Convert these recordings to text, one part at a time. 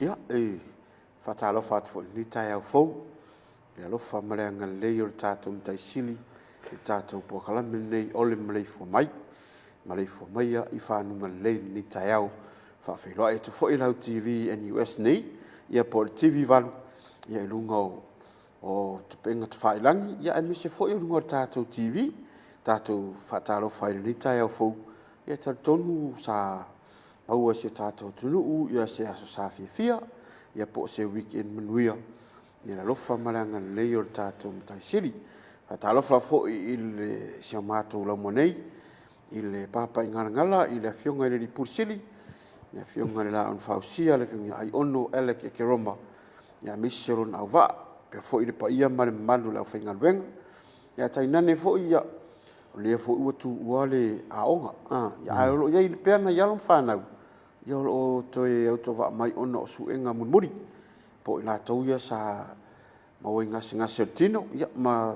Ia whatalofa atu fo ni tai au fou. Le alofa mareanga lei o le tātou mtaisili. Le tātou pokalame nei ole Maleifua Mai. Maleifua Mai ia I whanunga lei ni tai au. Whawhiroa e tu fo I lau TV NUS nei. Ia po le TV valu. Ia I lunga o tupenga te whailangi. Ia anu se fo I lunga o tātou TV. Tātou whatalofa I ni tai au fou. Ia tonu sa aua se tātou tunuu. Ia se aso sa fia. Ia po se weekend manuia. Ia la lofa maranga lei o tātou mtaisili. Whatalofa fo I le sia mātou lau monei. I le papa I ngala I le fionga I le pursili. Ia fionga le la on fausia le fionga ai ono ele ke keroma. Ia misero na va pe fo I le pa ia male malu la fenga luenga. Ia tainane fo ia le fo uatu wale aonga. Ia aolo ia I le pena ia lom whanau. Ia o toe au to va mai ono o suenga munmuri. Po I la tau ia sa maoi ngasi o tino. Ia ma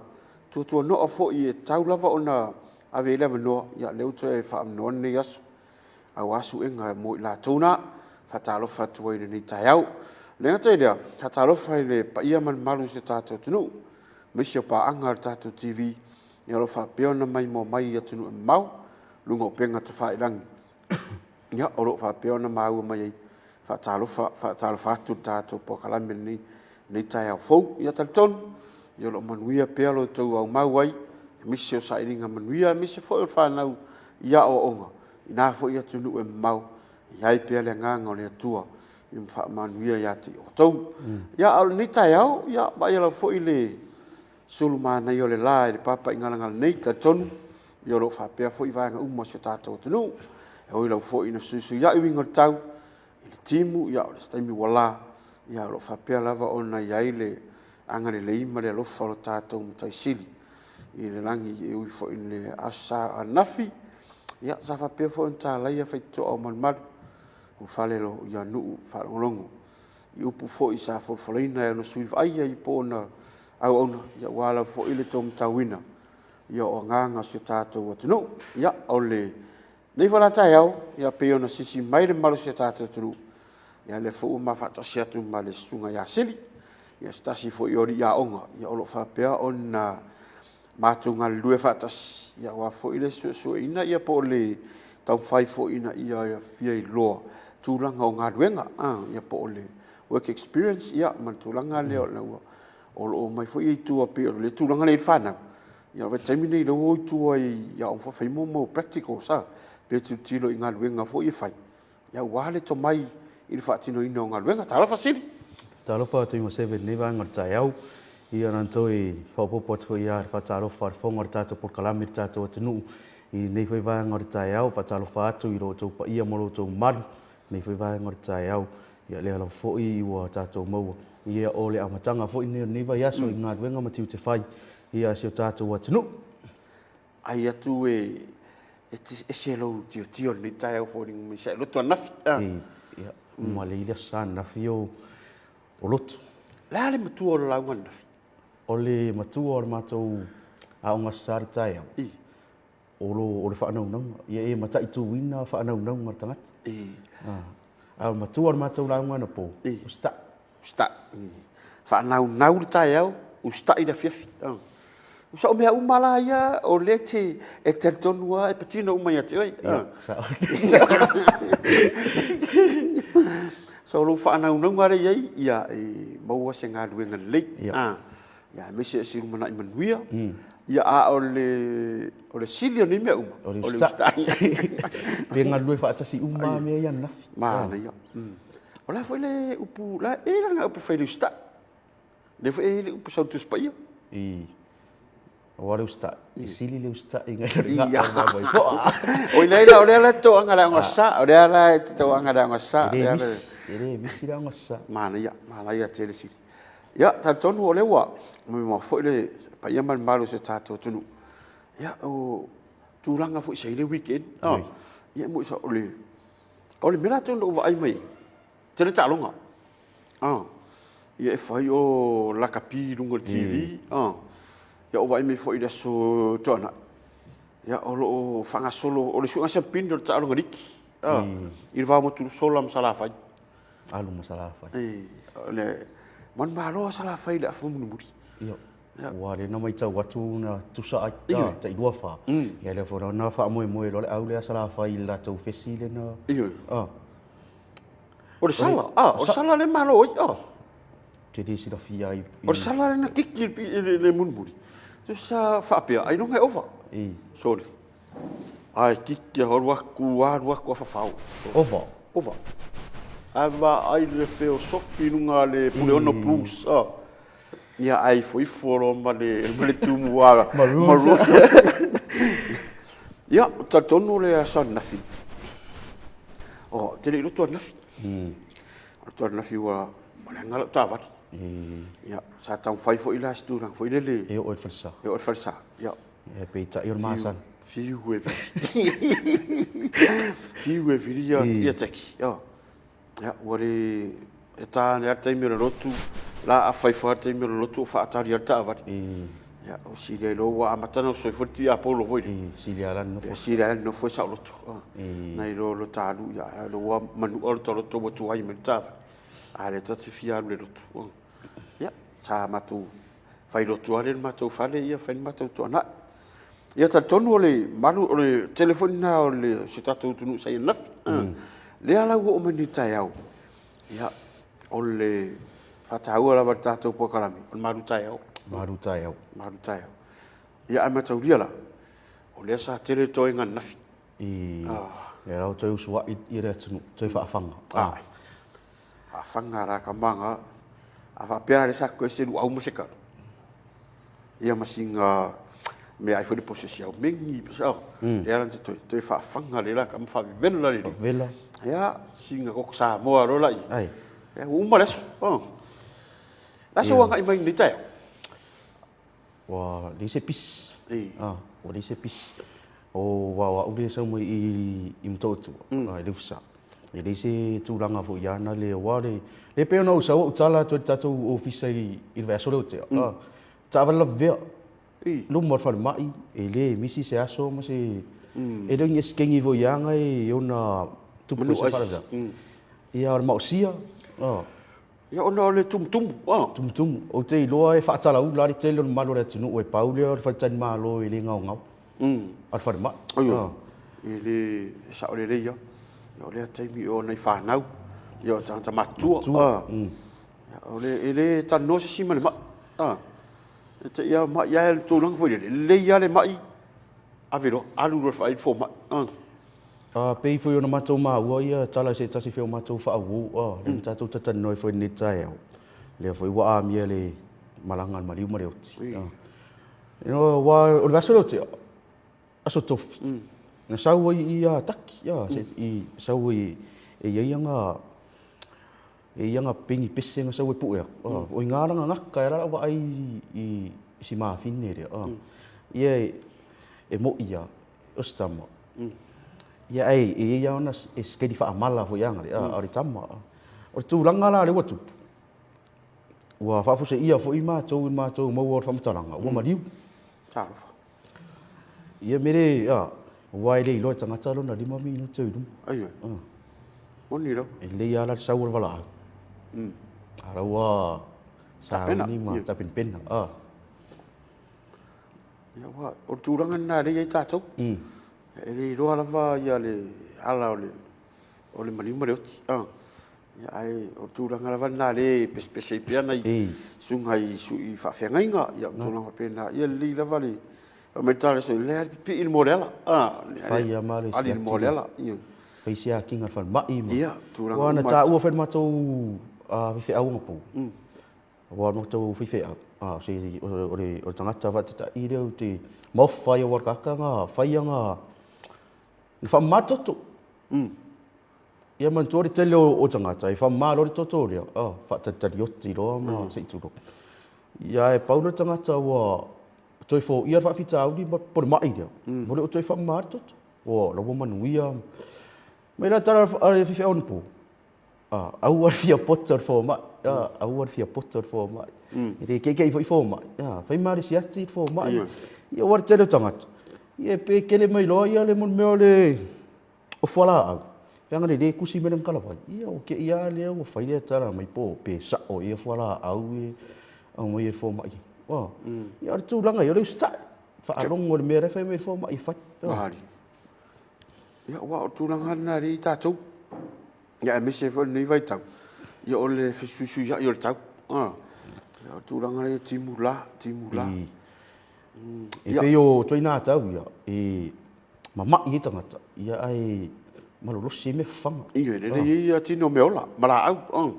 tuatua noa fo I tau lava ona ave leva noa. Ia leu toe whaamnoa nei asu. Au asu enga mo I la tau na. Whatalofa tua I nei tai au. Lenga te lea, whatalofa I le pa ia man malu se tātou tunu. Misi o pa anga le tātou TV. Ia lo whapeona mai mo mai ia tunu e mau. Lunga o penga te whailangi. Ia o lo whapeona mau mai ei. Whatalofa atu tātou pokalame nei tai au fou. Ia talitonu. Ia lo manuia pea lo tau au mau ai. Misi o sairinga manuia. Misi fo o whanau ia o onga. Ina fo ia tunu e mau. Iai pea le nganga o le atua. Ia mwha manuia ia te o tau. Ia au nei tai au. Ia ba ia lau fo I le sulu mana I o le la. Le papa I ngalangala nei talitonu. Ia lo whapea fo I vaenga uma se tātou tunu. E oi lau fo I na susu ia I wingo tau. I le timu ia o le staimi wala. Ia lo whapea lava ona iai le angare le ima le alofa o tātou mtaisili. I le langi I ui fo I le asa anafi. Ia sa whapea fo in tā laia whaitoa o manmaru. U whalelo ia nuu whalongolongo. I upu fo I sa whalwhalaina e no suiva aia I po na au ona. Ia wala fo I le tom tawina. Ia o nganga si tātou atunu. Ia o le nei whalatai au. Ia peo na sisi mai le maru si tātou atunu. Ia le fo ma whatasi atu ma le sunga ia sili. Ia stasi fo I ori ia onga. Ia olo whapea o na mātunga lue whatasi. Ia wa fo I le suesue ina. Ia po le tau whai fo ina ia fia I loa. Tūlanga o ngā ruenga. Ia po le work experience. Ia man tūlanga leo lewa. O mai fo I tua peo le tūlanga le whanau. Ia wa taimi nei lau oi tua ia on whawhai mo practical sa. Pea tu tilo I ngā ruenga fo I whai. Ia wale to mai I le whaatino ina o ngā ruenga. Tālafa siri. Tālofa atu I mo sebe nei vanga o tai au. Ia nantou I whapopo atu ia whatalofa whonga o tātou porkalami tātou atunu. I nei whai vanga o tai au. Whatalofa atu I roto pa ia mo roto maru. Nei whai vanga o tai au. Ia lea lau fo I ua tātou maua. Ia o le amatanga fo I nei vai aso I ngā ruenga matiu te whai. Ia si o tātou atunu. Ai atu e se lau tio ni tai au fo ringu mi se loto anafi. Ia ma le ilia sa nafi o loto. Lea le matua o launga nafi. O le matua o le mātou aonga sāri tai au. O le whanau. Ia e mata I tūwina whanau ngar tangata. Au matua o le mātou launga na po. Usta. Whanau le tai au. Usta I da fiafi. Usa o mea umala ia o le te e tonua e patina umai ate oi. So lo whanau ngare iai ia maua se ngā ruenga lei. Ia mese e siru mana I manuia. Ia a o le sili o ni mea uma. O le usta. Pea ngā rue whaatasi uma mea ia nafi. Mana ia. O la foi le upu, la e ranga upu whai le usta. Le foi le upu sautus pa ia. O wale usta. I sili le usta I ngai ringa. O i leila o lea to angara ngasa. O lea la to angara ngasa. Ere misi la ngasa. Mana ia te le sili. Ia, tonu o lewa. Ma foi le pa ia man malu se tātou tunu. Ia o tūranga foi se le weekend. Ia mo isa o le mera tonu o vai mai. Te le talonga. Ia e whai o lakapi runga TV. Ia o vai mai foi le so tona. Ia o lo whanga solo o le sunga sa pin o le talonga riki. I le wā motu sola msala whai. Alu masalah fa. Le man malo sala fa ile fo mun muri. Yo. Wa le na mai tau watu na tusa ai ta tai dua fa. Ya le fo na fa mo lo le au le sala fa ila tau fesi le na. Iyo. O sala le malo Jadi sida fia ai. O sala le na kiki le mun muri. Tu sa fa pia ai no ngai ova. Sorry. Ai kiki horwa ku fa fa. Ova. Ava ai le feo sofi nunga le puleono plus. Ia ai foi foro ma le tumu wa. Maru. Ia ta tonu le sa nafi. Te le roto nafi. Roto nafi wa ma ngala tava. Ia sa tau fai fo ila sturang fo ile le. E o falsa. Ia. E pe ta ir masan. Fiu e viria ia teki. Ya, wari eta ne ata mi rotu la a fai forte mi rotu fa atari ata va. Ya, o si le lo wa matana so forti a polo voi. Si le ala no. Si le no foi sa rotu. Nai lo talu ya lo wa manu o to rotu mo tu ai menta. Ale tati fia le rotu. Ya, sa matu fai rotu ale matu fale ia fai matu to na. Ya ta tonu le malu le telefon na le sitatu tunu sai na. Le ala o menita yau. Ya, ole fatau ala bertato pokalami. On maruta yau. Ya ama tau dia la. Ole sa tele to ngan nafi. Ya la tau suwa i re tunu, tau fa afanga. Afanga ra kamanga. Afa pera le sa ko se lu au musika. Ya masinga me ai foi posesiau mengi pesau. Ya lan tau fa afanga le la kam fa vela le. Vela. Ya, singa kok sa mo ro lai. Ai. Ya, uma leso. La so nga imang ni tayo. Wa di se pis. Wa di se pis. Wa ule sa mo i mtotu. Le fusa. Jadi se tulanga fo yana le wa le pe no sa o tala to tatu office i va solo te. Tava la ve. Lu mo fa mai ele misi se aso mo se e dong yes kengi vo yanga e ona tu pun separa dah. Ia orang manusia. Ya ona le tum. O te loa e whaatala u lari te lon malo re tunu o e paule o whaitan malo e le ngau. Ar wharema. Ele sa ole le ia. Ya ole taimi o nei whanau. Ya tanta matua. Ole ele tano se sima le ma. Te ia ma ia el tūranga foi le ia le mai. Avero alu ro fai fo ma. Pei foi ona matou maua ia tala se tasi feo matou whaau. Le tatou tatanoi foi ni tae au. Le foi wa amia le malangan mariu mareoti. Ino wa o vasolo te aso tofi. Na sau ia taki. I sau e ianga pingi pese nga sau e pu ea. O ingaranga ngaka e rara wa ai i si maafine rea. Ia e mo ia ostama. Ia ia ona e skedi fa amala fo yanga ari tama. O tu langa la le watu. Wa fa fo se ia fo i ma tu mo wa fa mtalanga. Wa mariu. Tafa. Ia mere wa ile lo tanga talo na 5 minuto dum. Ayo. Oni lo. Ile ia la sa ur vala. Ara wa sa ni ma ta pen. Ya wa o tu langa na le ta tu. Ele roa lava ia le ala ole mani mareoti. Ia ai o tūranga lava nā le pespese pia nei sungai sui whawhengainga. Ia tūranga pena ia li lava le o me tale so le pi il morela. Fai a mare ali il morela. Fai sia kinga fan mai ma. Ia tūranga. Wa na ta ua fen matou fife au ngapu. Wa no tau fife se o tangata va ta i reo te mo fai o kaka nga fai nga ni fa matoto. Ia man tori tele o tangata, i fa malo ri toto ria. Fa tatari oti roa ma se ituro. Ia e paulo tangata wa toi fo ia fa fita audi por mai ria. Mole o toi fa mar toto. O lo manu ia. Me la tara a fife on po. Au ar fia potter fo ma. Au ar fia potter fo ma. Ire ke fo ma. Fa mari si ati fo ma. Ia war tele tangata. Ia pe kele mai loa ia le mon meole o fola au. Whianga de kusi menang kala vai. Ia o ke ia lea o whai lea tara mai po pe sa o ia whala au e au mai e fo mai. Oh. Ia ar tūlanga i o reu sta. Whaalongo le mea rewhai mai fo mai whai. Mahari. Ia wa o tūlanga na ri tātou. Ia e mese fo nei vai tau. Ia o le fesuisu ia i o le tau. Ia o tūlanga ri timula. E pe o toi nā tau ia. E mamai i tangata. Ia ai malolosi me whanga. Ia re ia tino me ola. Mara au.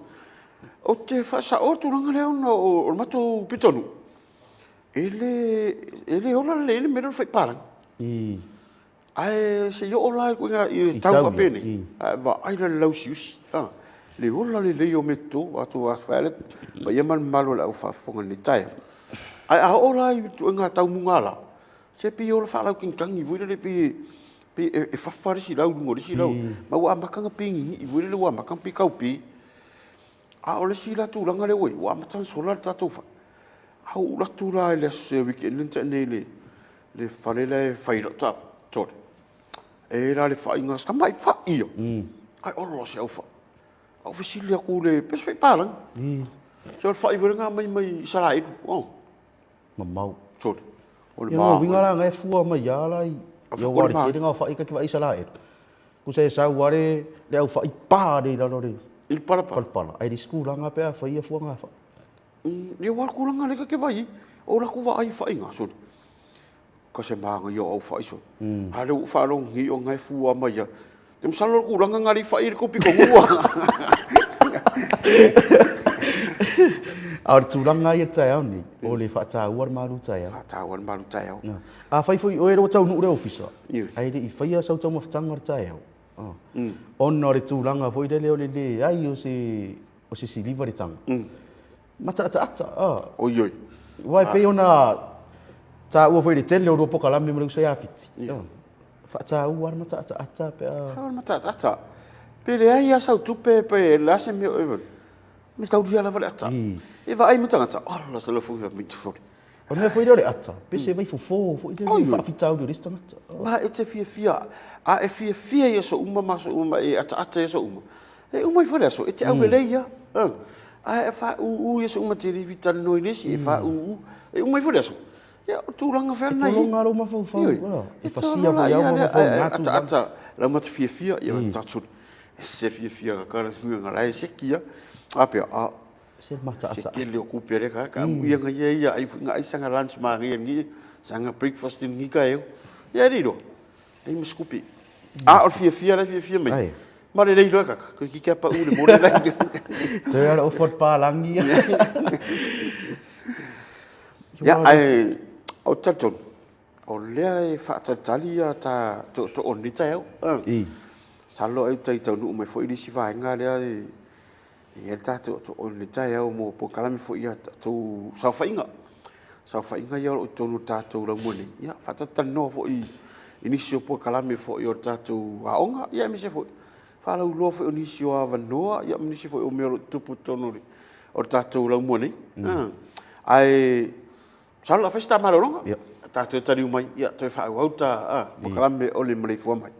O te whasa o tūlanga leo na o mato pitonu. Ele ola le mero fai parang. Ai se yo ola ko nga i tau fa pene. Va ai le lausius. Le ola le o meto atu a falet. Ba yaman malo la fa fonga ni tai. Ai a ola i tu nga tau mungala. Se pi ola fa la king kang i vui le pi e fa fa si lau ngori si lau. Ma wa makanga pingi i vui le wa makang pi kau pi. A ola si la tu langa le we wa matan solar ta tu fa. Au la tu la le se weekend nei le falela fai rota tot. E la le fai ngas ka mai fa io. Ai olo se au fa. Au fisilia ku le pes fai palang. So fai veringa mai sarai. Oh. Mamau. Tot. Ia ngā wingara ngai fua mai ialai. Ia wari te ngā whai ka ki wai sarai. Ku se sau ware le au whai pā rei raro rei. Il para pa. Palpala. Ai di skulanga pea whai ia fua ngā whai. Ia war kulanga le ka ke vai. O la ku vai whai ngā so. Ka se manga yo au whai so. Ha le whalong hi o ngai fua mai ia. Kem salo kulanga ngari whai ko pi ko ngua. Ar tūranga ia tai au ni, o le whaatauar maru tai au. Whaatauar maru tai au. A whai fwoi oe roa tau nu ure ofisa. Ai re i whai a sau tau mawhatanga tai au. Ona re tūranga fwoi re leo le ai o se siliva re tanga. Mata ata. Oi oi. Wai pe ona ta ua fwoi re tele o roa poka lame mreu sai awhiti. Whaatauar mata ata pe a. Whaatauar mata ata. Pe re ai a sau tupe pe lase me oe. Me tau dia la vale ata. E va ai mutanga. La sala fu va mit fo. O me foi dole ata. Pe se vai fo i te fa fitau de resta mata. Ma e te fia. A e fia ia so uma e ata ia so uma. E uma i fo so e te au leia. A e fa ia so uma te vita no nesi e fa e uma i fo so. Ya tu langa fer na. Tu langa ro ma fo. E fa sia va ia ma fo na ata. La ma te fia ia ta tsu. E se fia ka ra nga rai se kia. Apia a se mata ata. Se ke le ku pere ka ia nga ia ai nga sanga lunch ma ngi sanga breakfast ngi ka eu. Ia ri ro. Ai me skupi. O fia mai. Ma le ro ka ko ki ka pa u le mo le la. Te ara o fort pa langi. Ya ai o taton. O le ai fa tatalia ta to onita eu. Salo ai tai tau nu mai foi di si vai nga le ai. Ia tātou o le tai au mo po kalami fo ia tātou sau whainga ia o tonu tātou raumone. Ia whatatano fo i inisio po kalami fo i o tātou haonga. Ia mise fo whalau loa fo i inisio a wanoa. Ia minisi fo i o mea tupu tonu o tātou raumone. Ai salo la festa mararonga. Tātou tariu mai. Ia toi whaau au tā po kalami o le Maleifua Mai.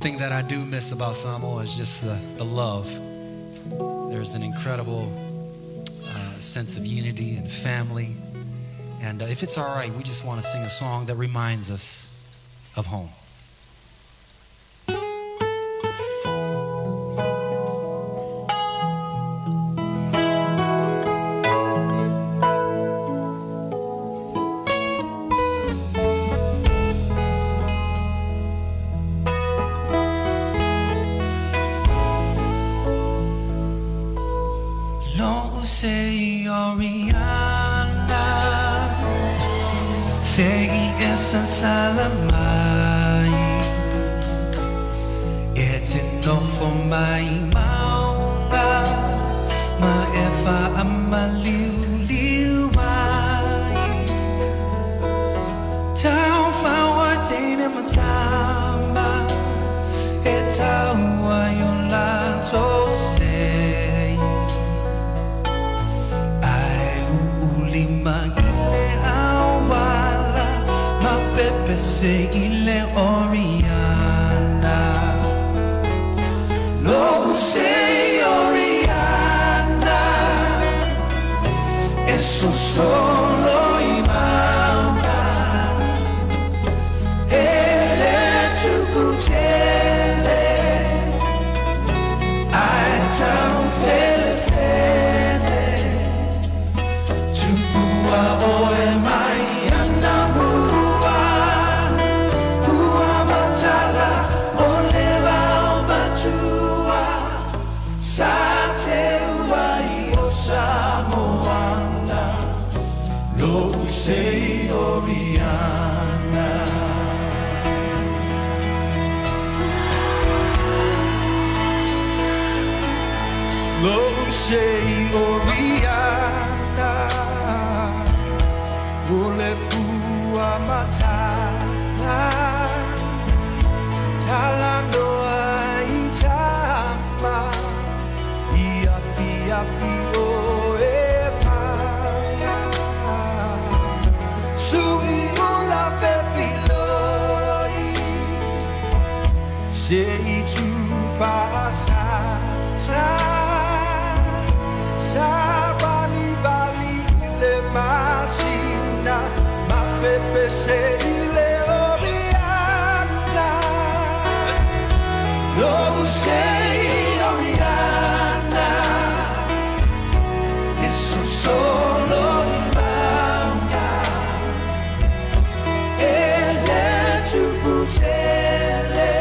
thing that I do miss about Samoa is just the love. There's an incredible sense of unity and family. And if it's all right, we just want to sing a song that reminds us of home. Say Oriana, say esa salamai, etino for my maunga, ma efa amaliu liu mai, tau fawa tene matama, etau ayola tose. Say ile Oriana, lo say Oriana, eso solo imauka, ele tukutele, I town fele fele, tukua oe mai anamu. Say Oriana, lo say Oriana, Maleifua Matala, Talando Aitama, Fia Fia Fio. Sei tu fasa sa bani bani le masina ma pepe sei le Oriana lo sei Oriana eso solo imanga ele tu butele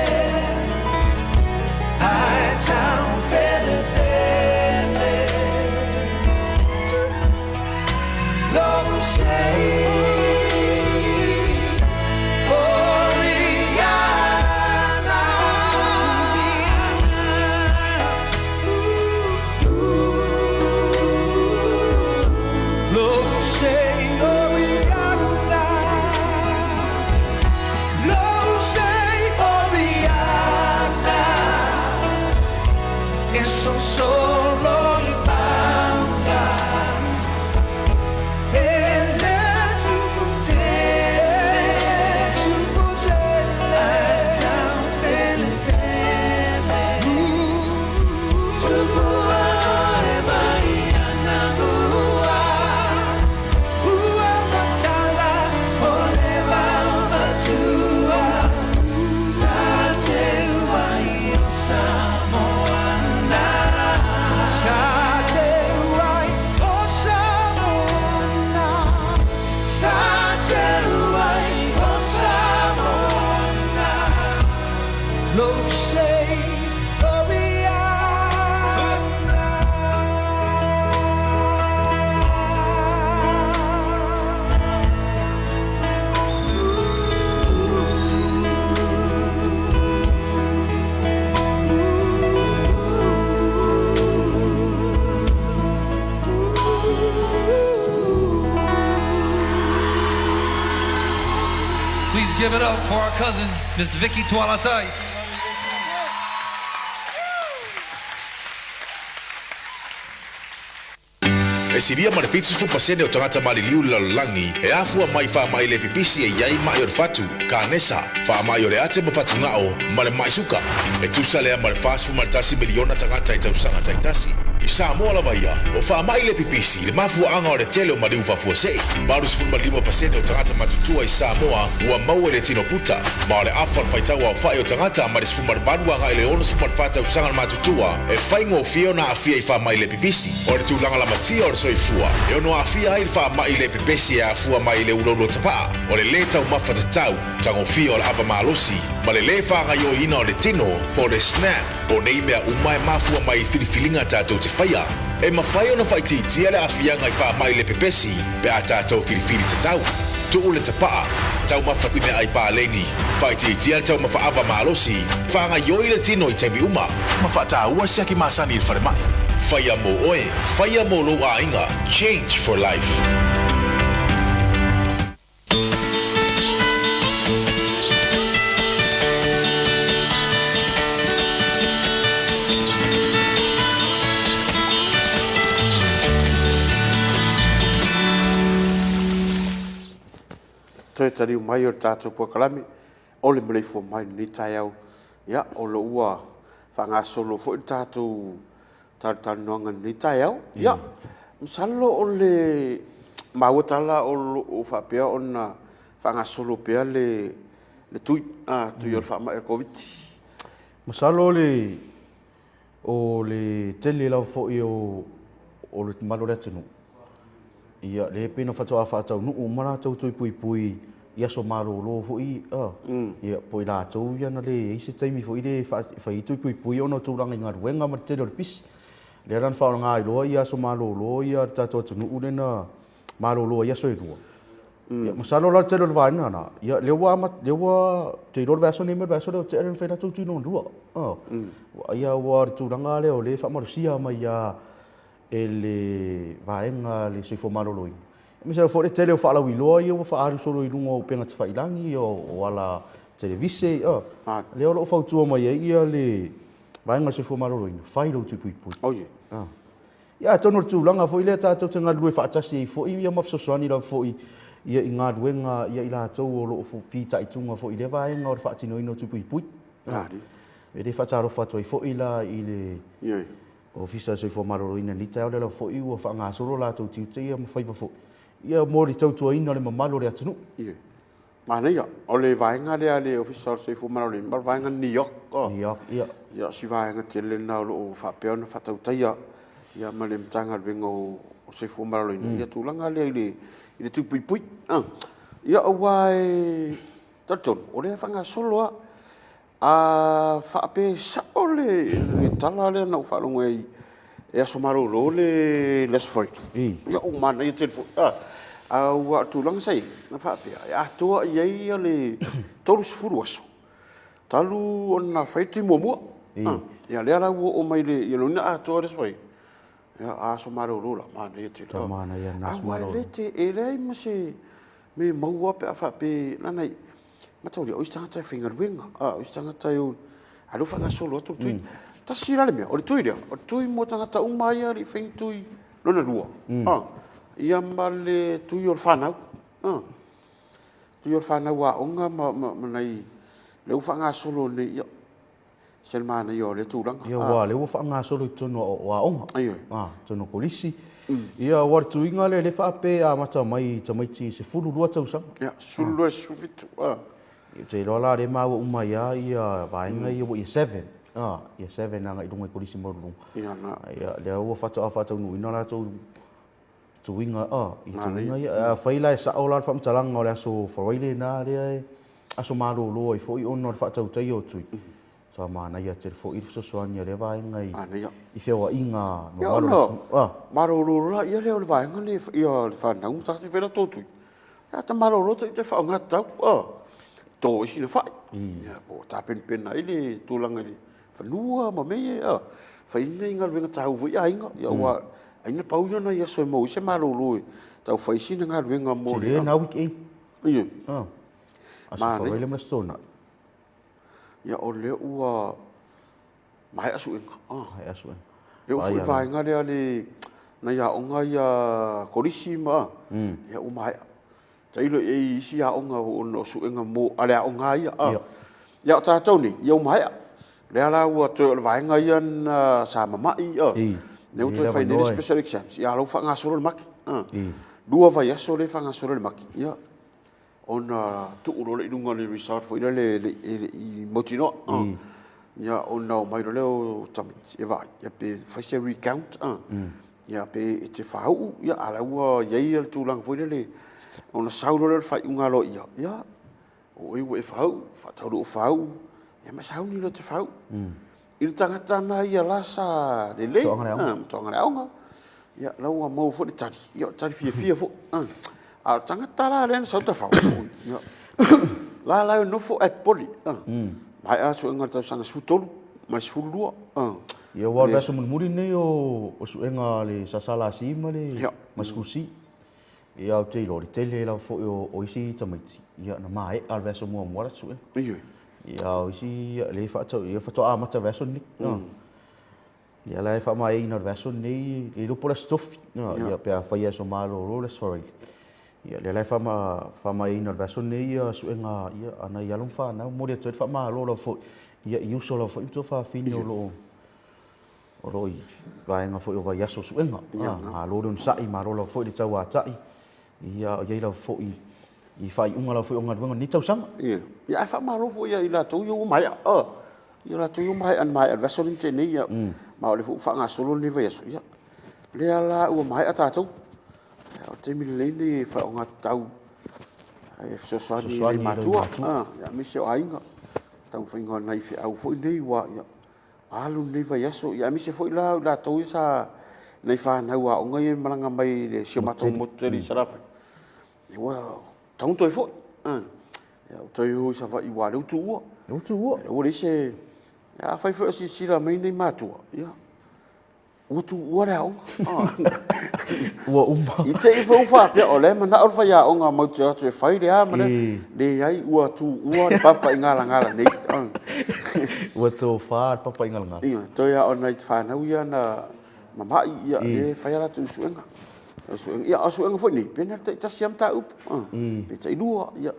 Give it up for our cousin, Miss Vicky Tualatai. E siria ma le pitsi fu pasene o tangata maliliu lalolangi e afua mai wha mai le pipisi e iai mai o le fatu ka nesa wha mai o le ate ma fatu ngao ma le mai suka e tusa lea ma le fasfu ma le tasi miliona tangata i tausanga taitasi i Samoa la vaia o wha mai le pipisi le mafua anga o le tele o mariu whafua sei baru sifu ma 5% o tangata matutua i Samoa ua mau e le tino puta ma o le afar whaitaua o whai o tangata ma le sifu ma le banua ngai le ono sifu ma le whatausanga na matutua e whaingo fio na afia i wha mai le pipisi o le tūlanga la matia o le soifua e ono afia ai wha mai le pipisi e afua mai le ulolo tapa o le le tau mafatatau tango fio o le aba malosi ma le le whanga yo ina o le tino po le snap o nei mea umai mafua mai filifilinga tātou te whaia e mawhai ona whaititia le afianga i wha mai le pepesi pe a tātou filifili te tau tu le tapa tau mawhati mea ai pāleni whaititia le tau mawhaaba malosi whanga yo i le tino i teimi uma mawhata ua siaki masani il whare mai whaia mo oe whaia mo lo a inga change for life. Toi tari mai o tātou puakalami, o le Maleifua Mai ni tai au, ia o lo ua whangasolo fo i tātou noanga ni tai au, ia, msalo o le mauatala o whapea o na whangasolo pea le tui o le whamai e COVID. Masalo o le tele lau fo i o le malo le tenu. Ia le pena fatoa fatau no mara tau tui pui ia so maro lo fo i ia poi la tau ia na le ise taimi fo i le fai tui pui ono tu ranga ngar wenga ma te le pis le ran fa nga i lo ia so maro lo ia tatu tu no na maro lo ia so i lo ia masalo la te lo va na ia le wa te lo va so ni me va so le te ren fa na tu no ru ia wa tu ranga le o le fa mar sia ma ia ele vaenga le se fo maroloi me se fo le tele o fa la wilo ia o fa aru solo i lungo penga te failangi o ala televise le o fa tu mai ia le vaenga se fo maroloi fai lo tu pui oye ia tono tu langa fo ile ta tu nga lue fa tasi fo ia ma so swani la fo ia inga duenga ia ila to o lo fo fita i tunga fo ile vaenga o fa tino ino tu pui e le fa taro fa to fo ila ile ia ofisa se fo maroro ina ni tau le fo i o fa nga solo la tu tiu ia ma fai fo ia mo ri tau tu ina le mamalo le atunu ia mana ia o le vaenga le ofisa se fo maroro ma vaenga New York ia si vaenga te le na lo fa pe ona fa tau ia ia ma le mtanga vengo o se fo maroro ia tu langa le tu pui ia o wai taton o le fa nga solo fa pe sa ole tala le na fa longo e aso maro lo le foi ia o mana ia telefo wa tu lang sai na fa pe to ia le tolu furu aso talu ona fai tu mo ia le ara o mai le ia lona to foi ia aso maro lo la mana ia telefo mana ia nas maro le te e le ma se me mau pe fa pe na nai matau le o istanga tai finger wing o istanga tai o alo fa solo to tui ta sira le me o tui mo tanga ta umai ali fing tui lona rua ia male tui o fana tui o fana wa onga ma nai le fa solo ne ia selmana yo le turanga ia wa le fa solo tono wa onga tono polisi ia war tuinga le fa pe a mata mai tamaiti se fulu lua tau sa ia sulu su vitu te rola re ma o mai ia vainga ia o 7 ia 7 nga i dunga polisi mo lu ia na ia le o fa nu ina la tu tuinga i tuinga ia faila sa ola fa mtalanga o le so foile na le aso malo lo i fo i ono fa tau tai o tui sa mana ia te fo i so soania le vainga i fe wa inga no malo lo la ia le vainga le ia fa na un sa te vela to tui ia ta malo lo te fa nga tau to si le fai ia po ta pen ai le tulanga le fa lua ma me fa ina inga le tau vo ia inga ia wa aina pau ia na ia so mo se malo lo tau fa si nga le nga mo le na weekend ia ma le ma sona ia o le ua mai asu inga ai asu eu fui vai nga le na ia o ngai korisi ma ia o mai tai lo e isi a onga o no su enga mo ale o ngai ia ta toni ia o mai le ala o to vai ngai an sa mama i ne o to fai ne special exams ia lo fa nga solo maki dua vai aso le fa nga solo maki ia ona tu ro le dunga le resort foi le i motino ia ona mai le o tamit e vai ia pe fai se recount ia pe te fau ia ala ua ia tu lang foi le ona saulo le fai unga lo ia o e fau fa tau o fau ia ma sau ni lo te fau il tangata na ia la sa le tonga le onga ia lau mo fo de tari ia tari fia fo a tangata la le sa ta fau ia la no fo at poli mai a so nga ta sanga sutolu mai sulua ia wa da so muri nei o su enga le sasala si male maskusi ia o te lori tele la fo o isi tamaiti ia na mai al verso mo mo su ia o isi le fa to a mata verso ni ia la fa mai na verso nei e lo por stof ia pe fa ia so malo lo le sorry ia le fa mai na verso nei su enga ia ana ia lo fa na mo de to fa malo lo fo ia iu so lo fo to fa fini lo roi vai nga fo o vai aso su enga a lo don sai ma lo fo de tau a tai ia ia la fo i fai unga la fo unga venga ni tau sama ia fa ma lo fo ia ila tu yu mai ia la tu yu mai an mai adverso ni te ni ia ma le fo fa nga solo ni vai aso ia le ala u mai ata tu o te mi le ni fa unga tau ai so so ni ma tu ia mi se ainga tau fa inga nai fi au fo nei wa ia alu nei vai aso ia mi se foi la to isa nei fa na wa o ngai malanga mai le se mato moteri sarafa e wa tau toi foi ia toi hu sa va i wa le tu o le se ia fai fo si la mai nei matu ia o tu o la o uma i te fo fa pe o le mana o fa ya o nga mo te fai le a mana le ai o tu o le papa ngala nei o to fa papa ngala ia to ya on night fa na ia na mama ia e fa ya tu suenga ia suenga foi ni pena ta siam ta up pe ta idua ia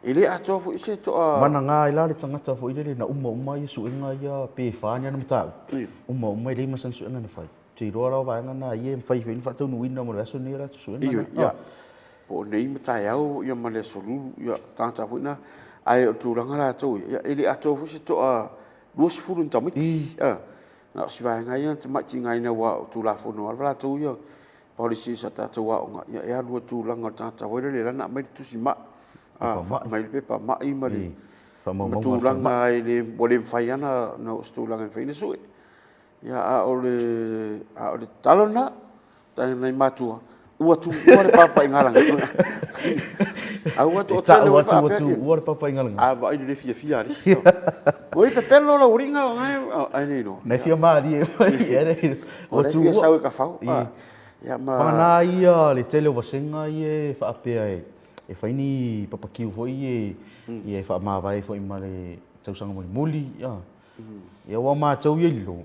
ele a to foi se to mana nga ila le tangata foi le na uma ia suenga ia pe fa nya na ta uma le masan suenga na fai ti ro ra va na ia fai fin fa to no winna mo so ni ra suenga ia po nei mata ia ia ma le solu ia ta foi na ai o tu ranga la to ia ele a to foi se to duas furun tamiti na si vai ngai te mai ngai na wa tu la fo no la to ia policy sa ta to wa nga ia lu tu ranga ta wa le na mai tu si ma mai pe pa mai mari fa mo tu ranga ile bole fai ana no stu ranga fai ne su ia a ole talona ta nei matua ua tu ua le papa ingalanga a ua tu ua le papa ingalanga a vai le fia ali oi pe pelo la uringa ngai ai nei no nei fia mari e o tu ua sau ka fau ia ma pana ia le tele o senga ie fa pe e fa ni papa kiu foi e fa ma vai foi male tau sanga muli ia wa ma tau ye lo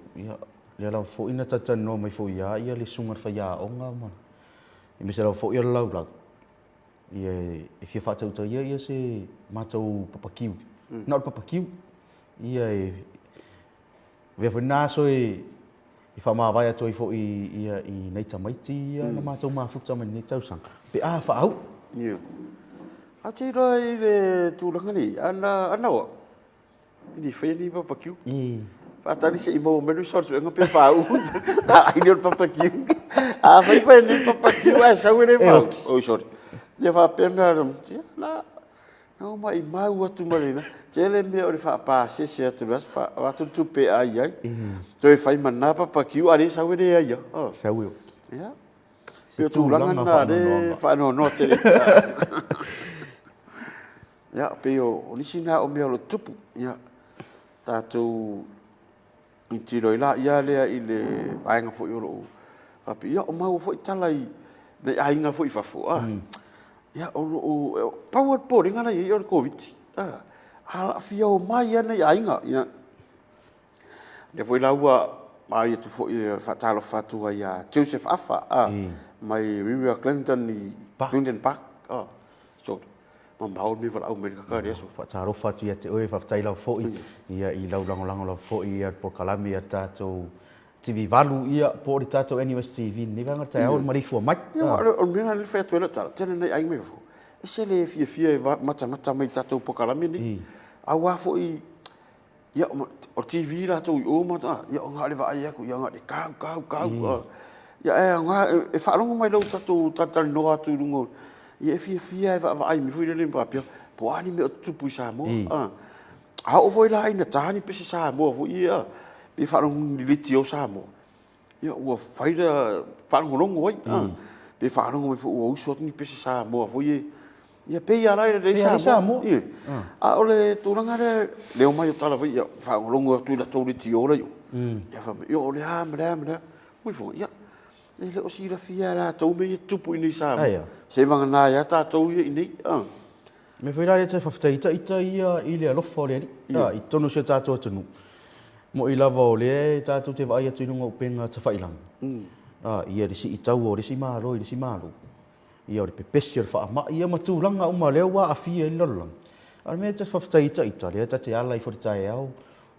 ia la fo ina tata no mai fo ia le sunga fa ia o nga ma e me se la fo ia lau ia e fia fa tau tau ia se ma tau papa kiu not papa kiu ia e ve fo na so e fa ma vai to fo ia i nei tamaiti ia na ma tau ma fu tama nei tau sang pe a fa au ia a te roi le tu langa ni ana o ni fe ni papa kiu Patari se imo menu sorte eu não pensava ai não papa kiu a vai ni papa kiu a sa wele fa o sorte je fa pena na não mai mau tu malina tele me o fa pa se tu vas fa wa tu pe ai to e fai mana papa kiu ali sa wele ai sa wele ya eu tu langa na de fa no tele ya pe o ni sina o me o tupu ya tatu i tiro ila ia lea i le ainga fo i oro api ia o mau fo i talai nei ainga fo i fafo ia o power po ringa na i o covid ala fia o mai ana i ainga ia le fo i laua mai tu fo i fatalo fatu ia Joseph Afa mai River Clinton i Clinton Park so ma mau mi vala au me ka re so fataro fatu ia te oe fatai lau fo ia i lau lango lau fo ia por kalami ia tatou TV valu ia por tatou NUS TV ni vanga tai au Maleifua Mai o me na le fe tu le tala tene nei ai me fo ese le fie mata mai tatou por kalami ni au fo i ia o TV la tu o mata ia nga le vai aku ia nga de kau ia nga e fa longo mai lo tatu no atu lungo ia fia va ai mi fui le papio po ani me tu pu sa mo a o foi la ina tani pe sa mo fu ia pe fa longo li tio sa mo ia o fai da fa longo oi pe fa longo fu o so ni pe sa mo fu ia pe ia la de sa mo ia a ole turanga le mai tala vai ia fa longo tu da tu li tio la yo ia fa yo le ha mera moi fu ia e le o sira fia la tau me tupu ini sa se vanga na ya ta tau ini me foi la te faftaita ia i le alofa le i tonu se tatou tunu mo i lava o le tatou te vai atu nunga upenga te whailang ia risi i tau o risi malo ia o le pepesi o le wha ma ia matulanga uma leo wa a fia i lolang ar me te faftaita le ta te ala i foritae au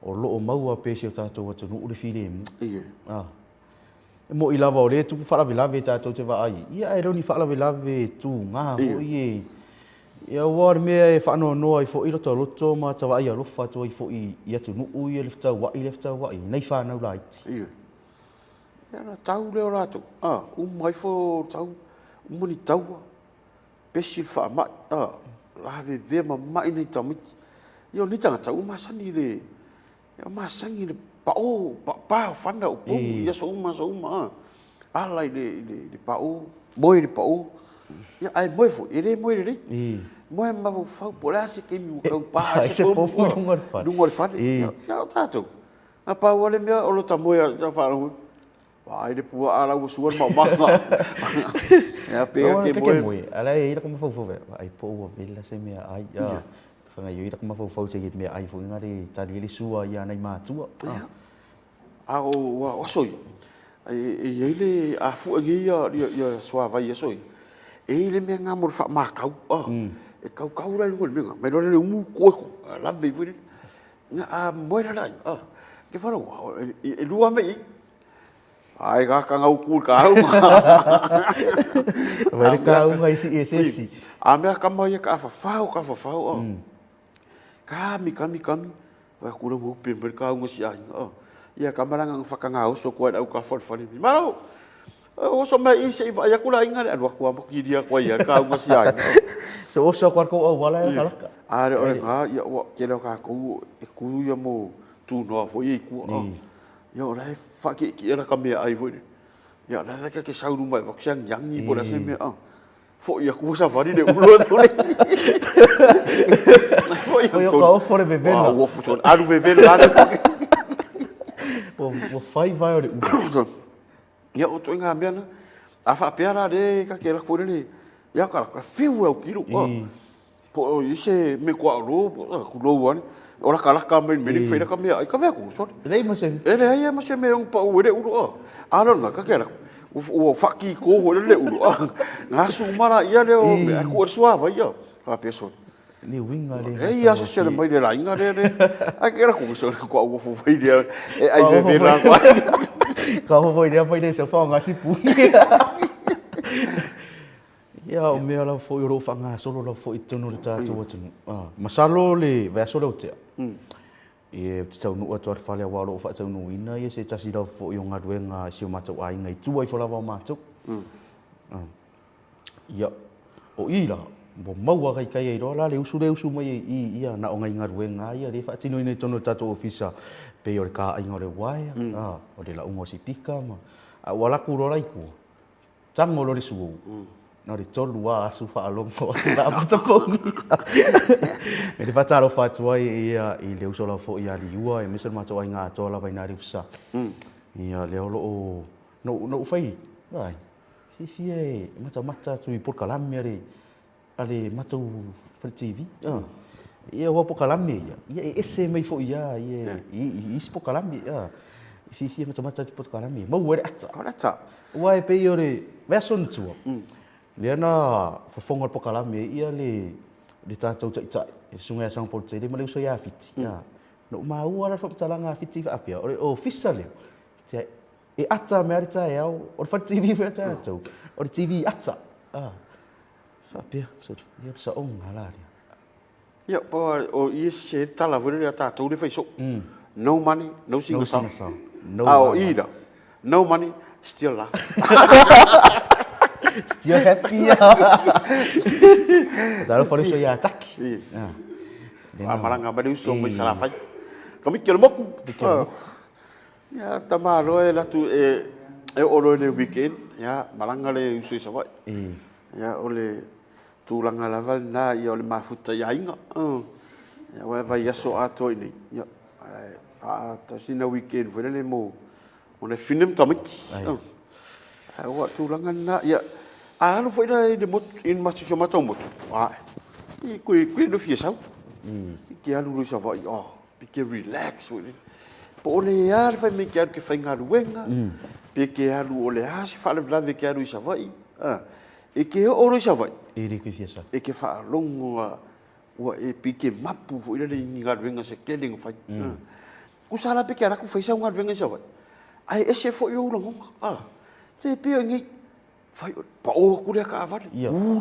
o loo maua pesi o tatou atunu ule file mo i lava o le tu whalavelave tatou te vai ia e roni whalavelave tu ngā ho ia war mea e whanoa noa i fo i roto ma tawa i alofa tu i fo i atu nuu i lefta wai nei whanau laiti ia na tau leo rato mai fo tau moni tau pesi wha mai lave ve ma mai nei tamiti ia ni tanga tau masani le pa fanda o ia so uma ala le pa o moi le pa o ia ai moi fo ele moi le moi ma fa por ase que mi o pa se po dungo fa ia tato a pa o le mea o lo tamoia ja fa vai de pua ala o suan ma ia pe que moi ala e ira como fo ai po o vela se mea ai fanga yo ira como fo se mea ai fo ngari tali le sua ia nei matua o soi e ele a fu ia soa vai soi ele me nga mo fa ma kau e kau la ngol me me lo le mu ko la ve vu nga a mo la ke fa e lua me ai ga ka ngau ku ka vai ka ngai si a me ka mo ia ka fa kami vai ku lo pe ka ngo si ai ia kamaranga whakangao so kua au ka whanwhani. Marau, o so mai i se iwa ia kula inga anu aku amu ki dia kua ia ka unga si ai. So o so kua kou au wala e kalaka? Are ore ngā, ia ua kera ka kou e kuru ia mo tū noa fo i kua. Ia o lai whaki ki era ka mea ai fwere. Ia lai ka ke sauru mai waksiang yangi po la se mea. Fo ia kua sa whani ne ulo tōne. Fo ia ka ofo re bebena. Uofu tōne, aru bebena. O fai vai o le ia o toinga mea na a whapeara re ka kera kore le ia ka whiu au kiro po i se me kua ro ku lo wan ora ka laka me me feira ka mea ai ka vea ku so rei ma se ele ai ma se me un pa u re u aro na ka kera o faki ko ho le u nga su mara ia le o me ku suava ia ka peso ni winga le ei aso se mai de la inga de ai kera ku so ko o fu vai de ai ve la ka ho voi de vai de se fa nga si pu ya o me ala fo ro fa nga solo lo fo itonu le tatu atunu masalo le va solo te e tau nu atu ar fale wa lo fa tau nu ina ye se tasi lo fo yo nga duenga si o matau ai ngai tu ai fo la va matau ya o ila bo maua kai ai ro la le usu mai ia na o ngai ngaruenga ia le fa tino ina tono tatu ofisa pe o ka ai ngore wai o de la ungo si pika ma wala ku ro lai ku tango lo risu na ri tolu wa asu fa alongo la mata ko me le fatalo fa tuai ia i le uso la fo ia li ua e mesel mato ai nga to la vai na ri usa ia le o no fai vai si e mata tu i por kalamia ri ale matou for TV ia wa po kalame ia ese mai fo ia i po kalame Fifi macam-macam pot kalami. Mau wale aca. Ora ta. Wai pe yo le version tua. Dia na fofongol pot kalami ia le tatou cai sungai sang pot cai le so ya fiti. Ya. No mau ara fa talanga fiti fa apia. O official. Cai e aca me ari cai au. O fa TV fa tatou. O TV aca. Ah. Fa apia so ia sa on hala. Ya po o i se tala vure le tatou le faiso. No money, no single song. No. Ida. No money, still laugh. Still happy. Lalu for so ya tak. Amalanga ba uso mo sala fai. Kami kilo mo. Ya tamaro la tu e oro le weekend ya malanga le uso sa vai. Ya ole tu langa la val na ya ole mafuta ya inga. Ya wa vai so ato ini. Ya ta sina weekend foi le mo ona film tamiki wa tu langa na ya no foi de mot in ma se mato mot i kui no fie sau que alu sa vai que relax foi po le ya fa me que fa ngaruenga pe que alu ole ha se fa le bla que alu sa vai e que o sa vai e ri que fie sa e que fa longo wa e pique mapu foi le ngaruenga se keling fa kusala pe kera ku faisa unga venga sa vai ai ese fo yo lo te pe ngi fai pa o ku le ka va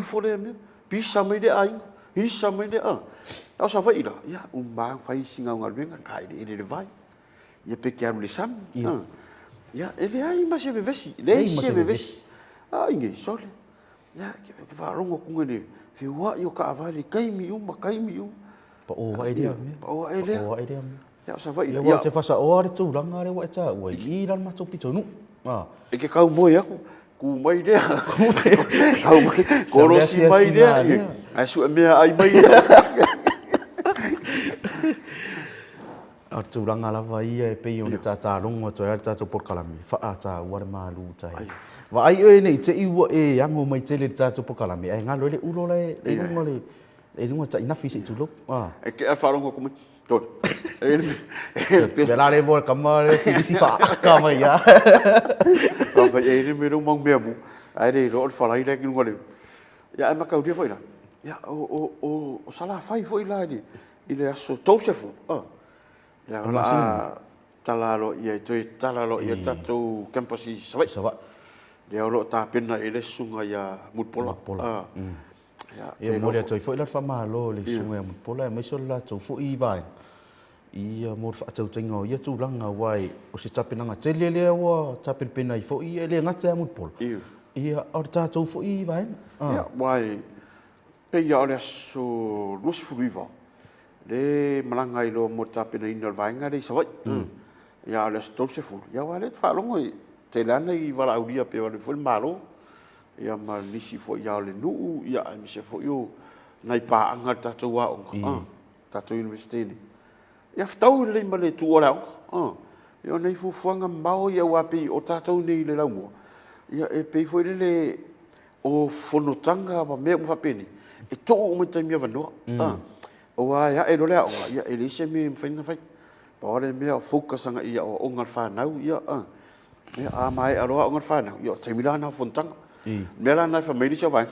fo le me pisa me de ai hisa me de au sa vai da ya bang fai singa unga venga kai de vai ya pe kera le sam ya ele ai ma se vesi le se vesi ngi so le ya ke va rongo ku ngi fi wa yo ka va le kai mi pa o ai dia pa o ai dia ya sa vai ya te fasa o are tu langa re wa ta wa i ran ma tu pito nu e ke kau moi aku ku mai dia kau mai koro si mai dia ai su me ai mai a tu langa la vai e pe yo ta ta longo to ya ta tu por kalami fa a ta wa ma lu ta wa ai e nei te i wa e yango mai te le ta tu por kalami ai nga lo le ulo le e lungo ta ina fi se tu lo e ke fa longo ku Tot. Bela le bol kamar ke si fa ka mai ya. Ba e me ro mong me mu. Ai de ro fa lai de kin ngole. Ya ma ka dia foi la. Ya o sala fai foi la di. Ile aso to se fu. Ya la talalo ia toi talalo ia tatu campus sa. Dia lo ta pena ile sunga ya mutpola. E mo le toi foi la fa malo le sunga mutpola mai so la tu fu i vai. Ia mo fa tau tengo ia tu langa wai o se tapinanga tele le wa tapin pena i fo i le ngata mutpola. Ia or ta tu fu i vai. Ya wai pe ya le so lus fu viva. Le malanga i lo mo tapina in vai ngare sa vai. Ya le sto se fu. Ya wale fa longo te lana i vala audia pe wale fu malo. Ya ma nisi fo ya le nu ya mi se fo yo nai pa anga tatu wa tatu university ni ya ftau le ma le tu ora yo nei fu fuanga mau ya wa pe o tatu ni le la mo ya e pe fo le o fonotanga ba me mo fa peni e to o mo te mi va no o wa ya e lo le ya e le se mi fa fa pa le me focus anga ya o ngal fa nau ya a mai a ro ngal fa nau yo te mi la na fontanga Mela na família só vai.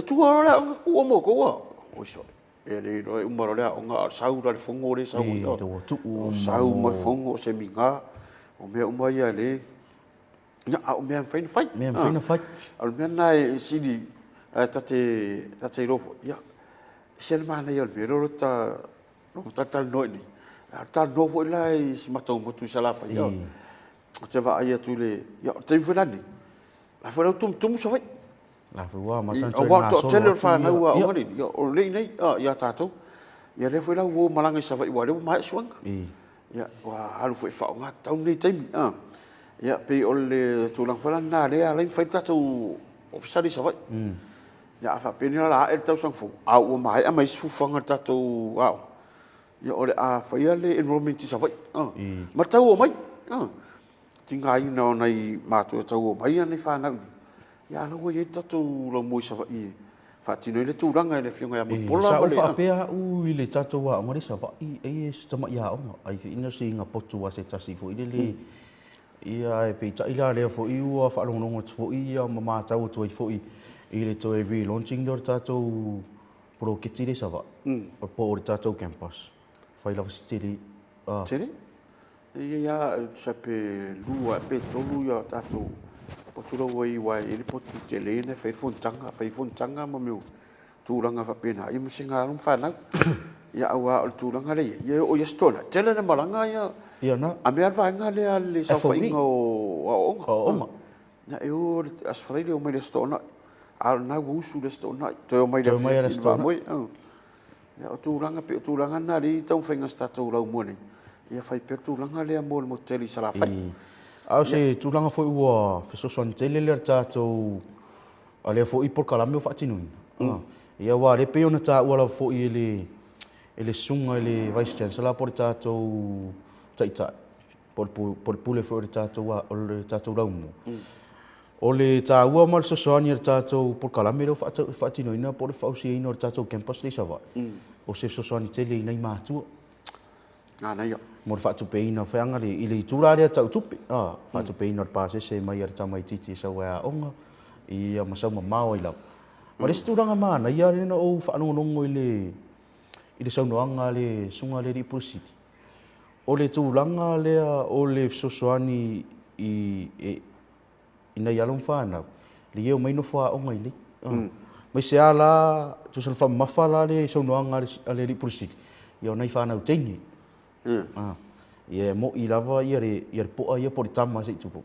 Tu ora o mo ko. O so. Ele ro o mo ro nga sau ra fongo re sau. Sau mo fongo se minga. O me o mai ale. Ya o me fain fight. Me fain fight. Al me na sidi tate ro. Ya. Sel mana yo me ro ta tal no ni. Ta no fo lai si matou mo tu sala fa yo. Te va ai tu le. Ya te fulani. La fora tum so vai. La fora ma tan o wa to tele fa na wa o ni o le nei ya tato. Ya le fora wo malanga sa vai wa le mai suang. Ya wa halu foi fa nga tau ni taimi ya pe o le tulang fala na le ala fa tato ofisari sa vai. Ya fa pe ni la e tau sang fu. A o mai a mai fu fanga tato wow. Ya o le a fa ya le enrollment sa vai. Ma tau o mai. Tinga ina nei mato tau mai nei fa na ya no ye tatu lo mo sa vai fa tino le turanga le fionga ya pola sa fa pe u le tatu wa ngori sa vai e sta ma ya o ai ina singa potu wa se tasi fu ile ia e pe ila le fo i ua fa longo fo i ia ma tau tu fo i le to e vi launching dor tatou pro kitire sava o po o tatou campus fai la stili Tere? Ia sape lua pe tolu ia tatou po tura wai wai ele po tele ne fai fontanga ma meu tulanga fa pena ia musinga rum fa na ia awa o tulanga le ia o ia stona tele na malanga ia na a me va nga le sa fa inga o ma na eu as freile o me le stona al na usu le stona to mai le stona ia o tulanga na ri tau fenga statou lau mone ia fai pe tulanga le mo tele sala fai au se tulanga foi ua fe so son tele le tatou ale foi por kala me fa tinu ia wa le pe ona ta ua la foi ele sunga ele vice chancellor por tatou taita por pule foi tatou wa o tatou lau mo o le ta ua mal so soani tatou por kala me fa tinu ina por fa usi ina tatou campus le sava o se so soani tele nei matua na ia mo fa tu peina fa anga le ile tura le tau tupi fa tu peina pa se mai ar tamai titi sa wa onga ia ma sa ma mau ila ma le sturanga ma na ia le no o fa no no ile sa no anga le sunga le ripusiti o le tulanga le o le sosoani ina ia lon fa na le eu mai no fa onga ile mai se ala tu sa fa mafala le so no anga le ripusiti ia nei fa na uteni ia mo I lava ia po ia por tama se tupo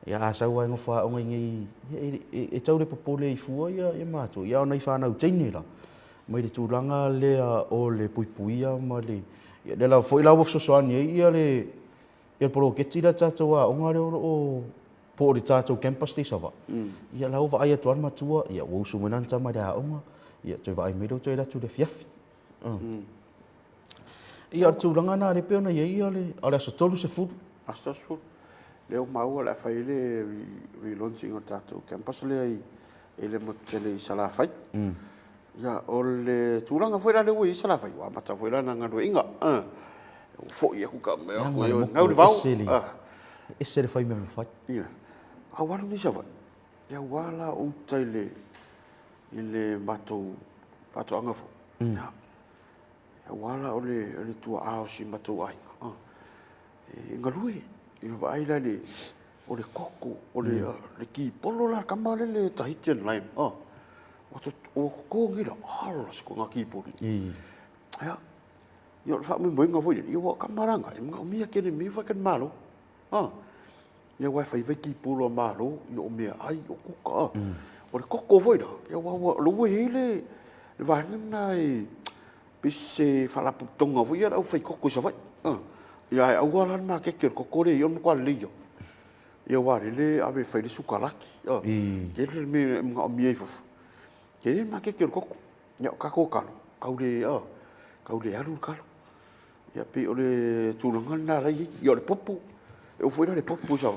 ia sa wa ngofa o ngai e tau le popole I fua ia mato ia nei fa na uteni la mai le tulanga le o le puipuia ma le ia le la foi la wo so soani ia le pro ke tira tata wa o ngare o po le tata campus le sava ia la ova ia tuan matua ia wo su menan tama da onga ia te vai me do te la tu le fiaf ia tulanga na le peona ia le ala so tolu se fu asta fu le o mau la fai le launching o tatou campus le ai ele mo tele sala fai ia o le tulanga foi la le ui sala fai wa mata foi la na ngado inga fo ia ku ka me o ngau le vau ese le fai me fai ia a wala ni sa ia wala o tele ile matou anga fo ia wala ole tua ao si matou ai ngalui I vai la le o le koko o le ki polo la kamale le tahitian lime o ko ngira ala sko nga ki polo ya yo fa me moinga foi yo wa kamaranga nga mia kene mi fa kan malo ya wa fa i ki polo malo yo mia ai o kuka o le koko foi da ya wa lo le va ngai pisse fala putonga foi era o fai koko sa vai ia au wala ma ke koko le yo mo le yo ia wa le ave fai le sukalaki ke le me nga mi fo ke le ma ke koko ia ka ko kaule alu kalo ia pe o le tulanga na la yo le popu eu foi le popu sa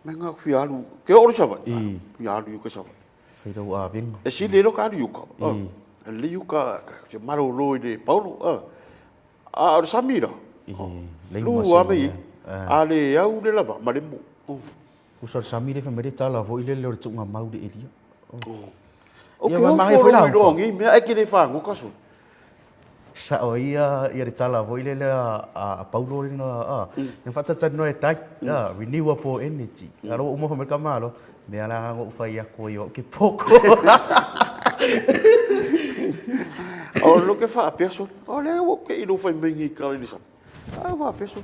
ma nga fi alu ke o sa vai fi alu yo ke sa fai do a ving e si le lo ka yo ka le yuka ke maro loi de paulo o samira lu ame ale au le lava ma le mo usar samira fa mere tala vo ile le tunga mau de elia o ke ma foi la ngi me e ke le fa ngo kaso sa o ia le tala vo ile le a paulo le na fa tata no e tai renew po energy aro mo fa me kamalo me ala ngo fa ia ko yo ke poko o lo que fa peso o le o que ilo fa mengi ka ni sa va peso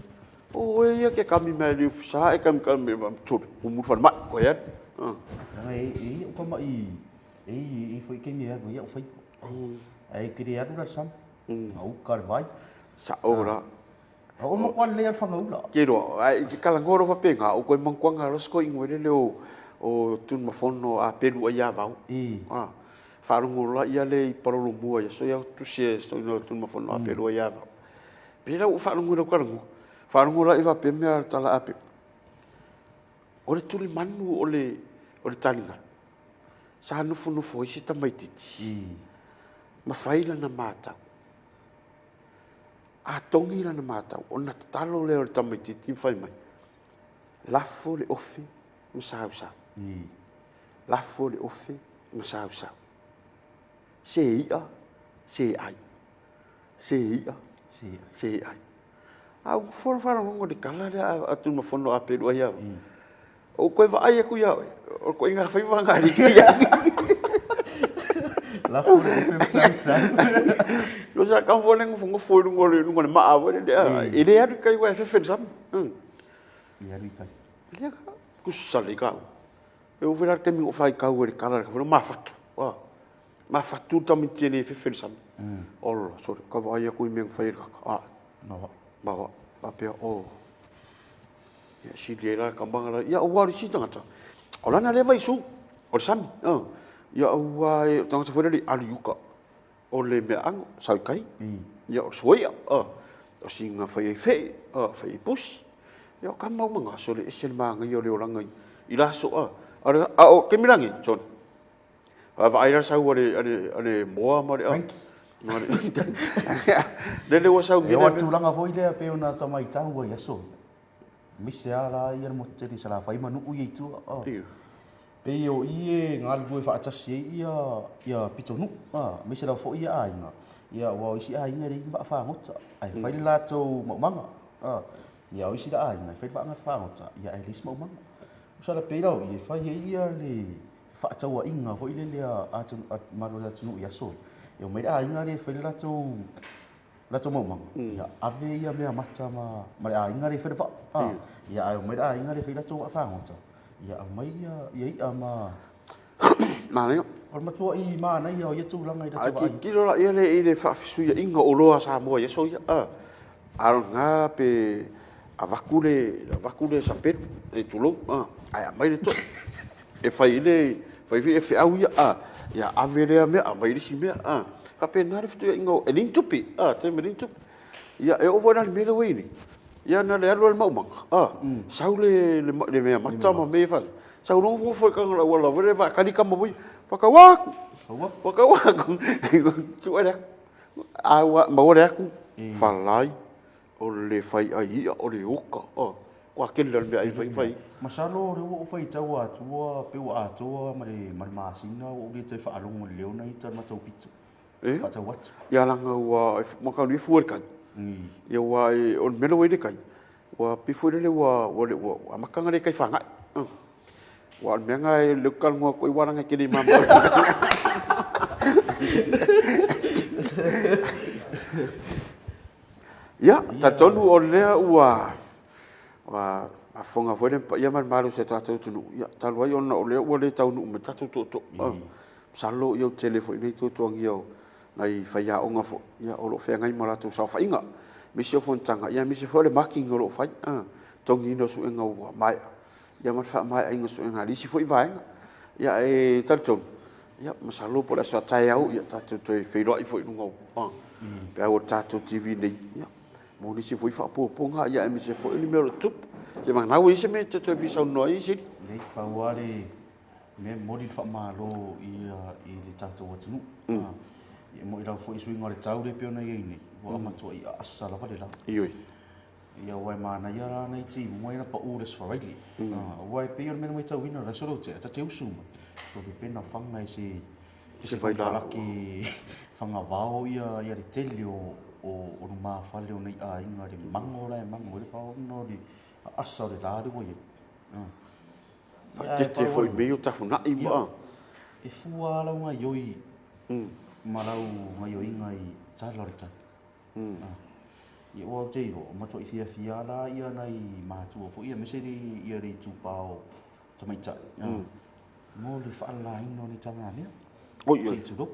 o ia que kami me li sa e kam me chut o mu fa ma ko ya o kama i foi que ni ia foi ai criar ura sam au kar vai sa ora o mo kwal le fa ngula que ro ai que kala ngoro fa penga o ko mangkwanga lo sko ingwe le o tun ma fono a pelu ia va farungola ia le parolo mua ia so ia tu se so no tu ma fono pero ia pera o farungola karango farungola iva pe me tala ape o le tuli manu o le talinga sa no fono foi si tamai titi ma faila na mata a tongi na mata o na talo le o tamai titi fai mai lafo le ofe masausa lafo le ofe masausa se ia se ai au fora ngo de kala atu ma fono a peru ia o koe va ai ku ia o koe nga fai vanga ri ia lafo le ofe masausa lo sa ka fo lengo fongo fo ngole ma avo de ele atu kai wa fe sam ia ri kai ia ku sali ka e o vera ke mi o fai ka o kala ka fo ma fatu tam tiene fe sam olo so ka va ai ku me fai ka no ba pe o ya si le la ka banga ya o wa si tanga ola na le vai su o sam ya o wa tanga fo le aliuka o le me ang sai kai ya o soia o singa fai fai pus ya ka mau manga so le esel manga yo le oranga i la so o ke mirangi jon va ai sa o le moa ma le wasa e wa tulanga foi le pe ona tamai tau wa yaso misia la ia mo te sala fai manu u ye tu pe yo ie ngal boi fa tasi ia pitonu misia la foi ia ainga ia wa isi ainga ri ba fa ngot ai fai la to mo manga ia isi da ainga fai fa nga fa ngot ia ai lis mo manga sala pe lo ie fai ia le fa tawa inga foi le atu malu la tunu yaso yo mai ainga le fai la to mau ya ave ya me mata ma ainga le fai fa ya mai ainga le fai la to fa ngota ya mai ya ma ma ne o ma tu i ma na ya tu la ngai da to ki lo la ile fa su ya inga o lo sa mo ya so ya nga pe avakule sa pe e tulo ai mai le to e fai e fe au ya avere me mai si me ka pe na fitu ingo e ling tupi te me ling tupi ya e over na me le wini ya na le alo mau mang saule le me mata ma me fa sau no fu foi ka la wala vere va ka di ka mo fa ka wa tu era awa mo re ku fa lai o le fai ai o le uka kwa ke le me ai fai masalo re o fai tau atua pe o atua ma sina o le te fa alongo le ona i tama tau pitu fa tau wat ya langa wa mo ka ni fu ka ya wa o melo we de kai wa pi fu le wa makanga le kai fanga wa me ngai le kal ngo ko wa nga ke ni mama ya ta tonu o le wa a fonga foi pa ia man malu se tatu tu ya talwa yo no le tau nu me tatu to salo yo telefone ni to yo nai fa ya onga fo ya o lo fe ngai mala tu sa fa inga mi se fon tanga ya mi se fo le marking o lo fa tongi no su nga wa mai ya man fa mai inga su nga li si fo vai ya e tatu ya masalo po la sa tai au ya tatu to fe lo i fo no pe o tatu tv ni ya mo ni si fo fa po nga ya mi se fo ni me lo tup ke mang na wi se me te vi sa no i si nei pa wale me modi fa malo i le tatu wa tunu e mo ira fo isu ngore tau le pe ona ye ni wa ma to i asala va le la ioi ia wai mana ia la nei ti mo ina pa ures for rightly wai pe on me mo tau wina la solo te ta te usuma so de pena fanga i se vai la ki fanga vao ia le tele o ma fale o nei a inga le mango le pa no di asa le la wo ye te foi meio tafuna i ma e fua la nga yoi malau nga yoi ngai salorta ia o te ro ma to fia la ia nai ma tu fo ia meseri ia ri tu pao tamai cha mo le fa la ino ni tanga ne o ia tu do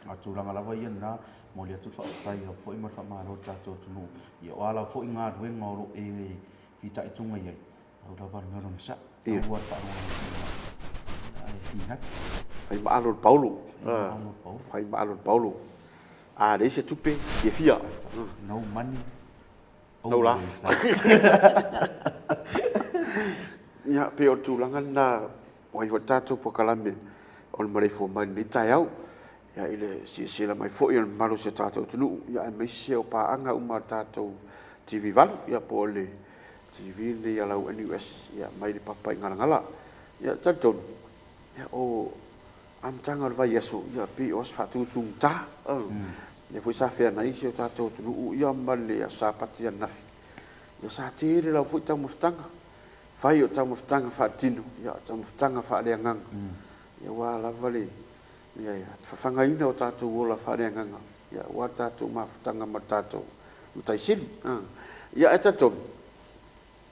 a tu la lava ia na mo le tu fa tai fo i ma fa ma ro cha to tu no ia wala fo inga do ngoro e fi ta tu ngai au da van no sa ia wa fa no ai ina ai ma alo paulo ai ma alo paulo le se tupe e fia no money no la ya pe o tu langa na wai wa tatu po kalame on Maleifua Mai ni tai au ya ile si la mai fo il malo se tatu tu ya me se o pa anga uma tatu TV val ya po le TV ni ala NUS ya mai le papa ngala ya taton ya o am tanga va yesu ya pi os fatu tunta ya foi sa fe na isi o tato tu ya male ya sa patia nafi ya sa tire la foi tamu stanga fai o tamu stanga fatino ya tamu stanga fa le ngang ya wa la vale ya fa fanga ina o tato wola fa le ngang ya wa tato ma stanga ma tato utai sili ya taton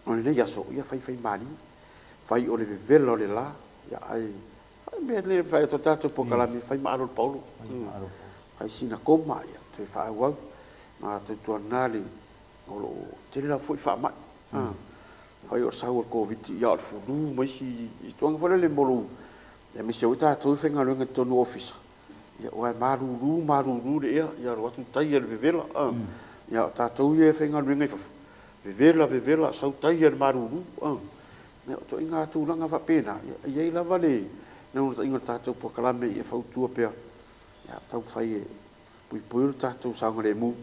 on le yaso ya fai mali fai o le velo le la ya ai me le fai to tato po kala mi fai malo paulo fai sina koma ya te fai wa ma te tuanali o lo te la foi fa ma fai o sau covid ya fu du mai si tuang fole le molo ya mi se uta to fenga lo ngato no office ya wa maru le ya ro tu tai le velo ya tato ye fenga lo ngato vivela sau tai er maruru ne to inga tu langa va pena ye la vale no inga tato po kalame e fau tu pe ya tau fai pui tato sa ngore mu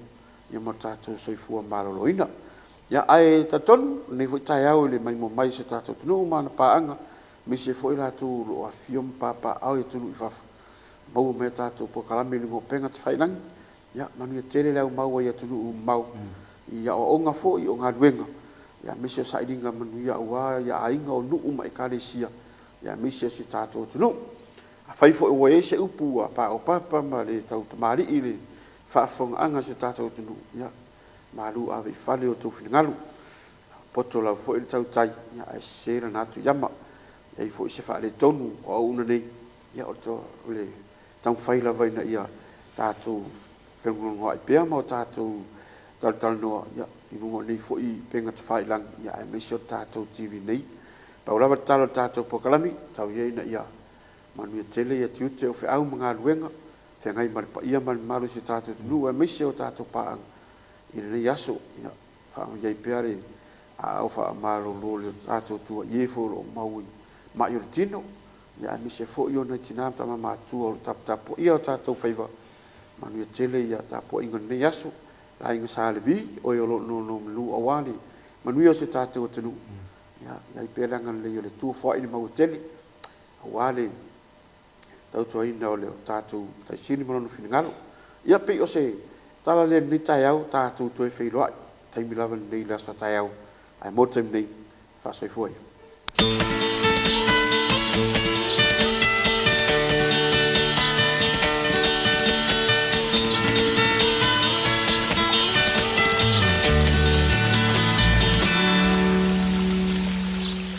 ye mo tato soi fu malo loina ya ai taton ne fu tai au le mai mo mai se tato no mana pa anga mi se foi la tu lo afiom papa au tu fa mo me tato po kalame ngo penga te fai nang ya manu tele la mau ya tu mau ya o nga fo i o nga duenga ya misio sa idinga manu ya wa ya ainga o nu mai kalesia ya misio si tato tunu fai fo o e se upu pa o papa ma le tau tamari ile fa fong anga si tato tunu ya malu ave fale o tu fingalu poto la fo il tau tai ya ai sera na tu yama ya i fo se fa le tonu o una nei ya o to le tau fai la vai na ya tato pengu ngoi pe ma tato tal no ya ibu ni fo I penga te fai lang ya ai me sio tato TV nei pa ora tal tato po kalami tau ye na ya manu tele ya tiute o fe au manga luenga fe ngai mar pa ia man malu si tato nu me sio tato pa ina ni yaso ya fa ye peare a o fa malu lo tato tu ye fo lo mau ma yo tino ya me se fo yo na tina ta ma tu o tap tap ia tato faiva manu tele ya tapo ingon ni yaso la inga sale vi o yo no lu awali manuia se tato o tenu ya ya pelanga le yo le tu fo I mau tele awali tau to ina o le tato ta sini mo no finngalo ya pe o se tala le ni tai au tato to e fei loai tai mi lava nei la sa tai au ai mo tem nei fa soi foi